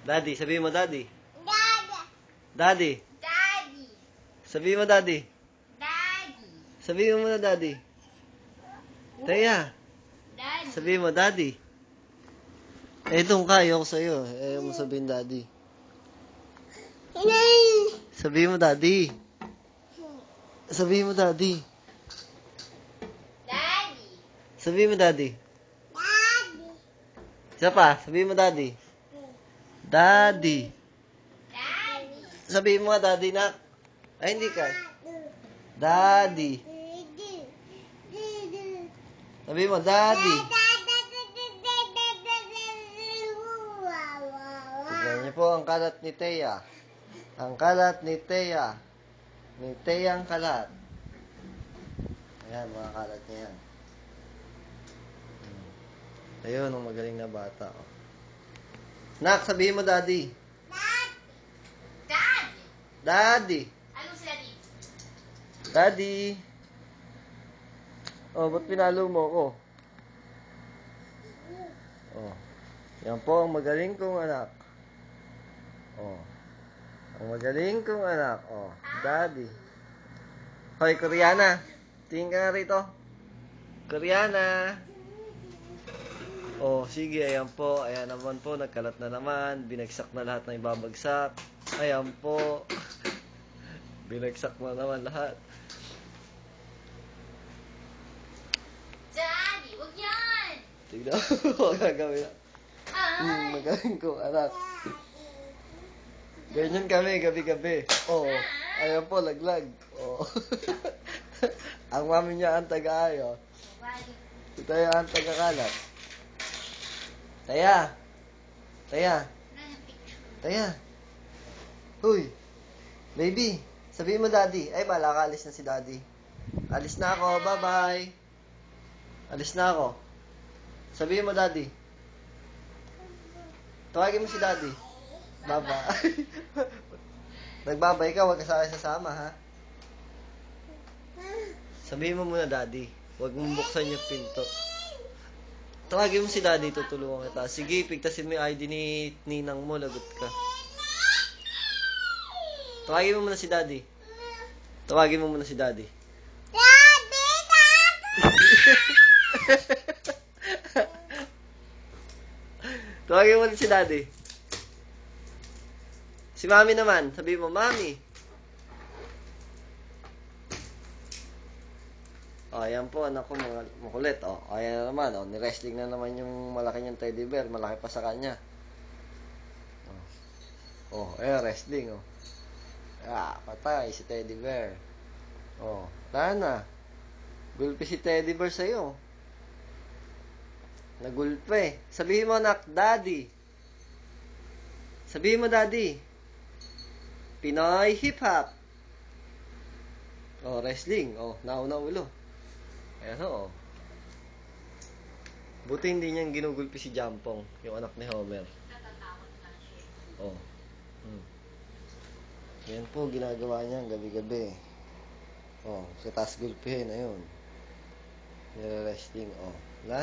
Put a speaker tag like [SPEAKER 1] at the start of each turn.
[SPEAKER 1] Daddy, sabihin mo daddy.
[SPEAKER 2] Daddy.
[SPEAKER 1] Daddy.
[SPEAKER 2] Daddy.
[SPEAKER 1] Sabihin mo daddy.
[SPEAKER 2] Daddy.
[SPEAKER 1] Sabihin mo na daddy. Teya,
[SPEAKER 2] Daddy.
[SPEAKER 1] sabihin mo daddy. Itong kayo ko sa'yo. Ayaw mo sabihin daddy. Sabihin mo daddy. Sabihin mo daddy.
[SPEAKER 2] Daddy.
[SPEAKER 1] Sabihin mo daddy.
[SPEAKER 2] Daddy.
[SPEAKER 1] Isa pa, sabihin mo daddy. Daddy.
[SPEAKER 2] Daddy.
[SPEAKER 1] Sabihin mo nga daddy na. Ay, hindi ka. Daddy. Sabihin mo daddy. Tignan niyo po ang kalat ni Teya. Ang kalat ni Teya. Ni Teya ang kalat. Ayan, mga kalat niya yan. Ayun, ang magaling na bata. Oh. Nak, sabihin mo daddy.
[SPEAKER 2] Daddy.
[SPEAKER 1] Daddy.
[SPEAKER 2] Anong sila dito?
[SPEAKER 1] Daddy. Oh, ba't pinalo mo ako? Oh. Yan po ang magaling kong anak. Oh. Ang magaling kong anak. Oh. Daddy. Hoy, Koreana. Tingin ka nga rito. Koreana. Oh, sige. Ayan po. Ayan naman po. Nagkalat na naman. Binagsak na lahat ng ibabagsak. Ayan po. Binagsak na naman lahat.
[SPEAKER 2] Daddy, wag yan!
[SPEAKER 1] Tignan mo. Gagawin na. Magaling kong anak. Ganyan kami, gabi-gabi. Oo. Ayan po, laglag. Oo. Ang mami niya ang taga-ayo. Ito yung ang taga-kalat. Taya! Taya! Taya! Huy! Baby! Sabihin mo daddy. Ay, bala ka, alis na si daddy. Alis na ako, bye-bye. Alis na ako. Sabihin mo daddy. Tawagin mo si daddy. Bye-bye. Nagbabay ka, huwag ka sa akin sasama, ha? Sabihin mo muna, daddy. Huwag mong buksan yung pinto. Tawagin mo si daddy, tutulungan kita. Sige, pigtasin mo yung ID ni ninang mo, lagot ka. Tawagin mo muna si daddy. Tawagin mo muna si daddy.
[SPEAKER 2] Daddy!
[SPEAKER 1] Tawagin mo muna si daddy. Si mami naman, sabihin mo, mami. O, ayan po, anak ko, makulit. O, ayan na naman. O, ni-wrestling na naman yung malaki niyang teddy bear. Malaki pa sa kanya. O, ayan, wrestling, o. Ah, patay si teddy bear. O, tahan na. Gulpi si teddy bear sa'yo. Nagulpi. Sabihin mo, anak, daddy. Sabihin mo, daddy. Pinoy hip-hop. O, wrestling. O, nauna ulo. Ayan o. Buti hindi niyang ginugulpi si Jampong, yung anak ni Homer. O. Yan po, ginagawa niya gabi-gabi. O, sa taas gulpihin, ayun. Nire-wrestling, o. Wala na.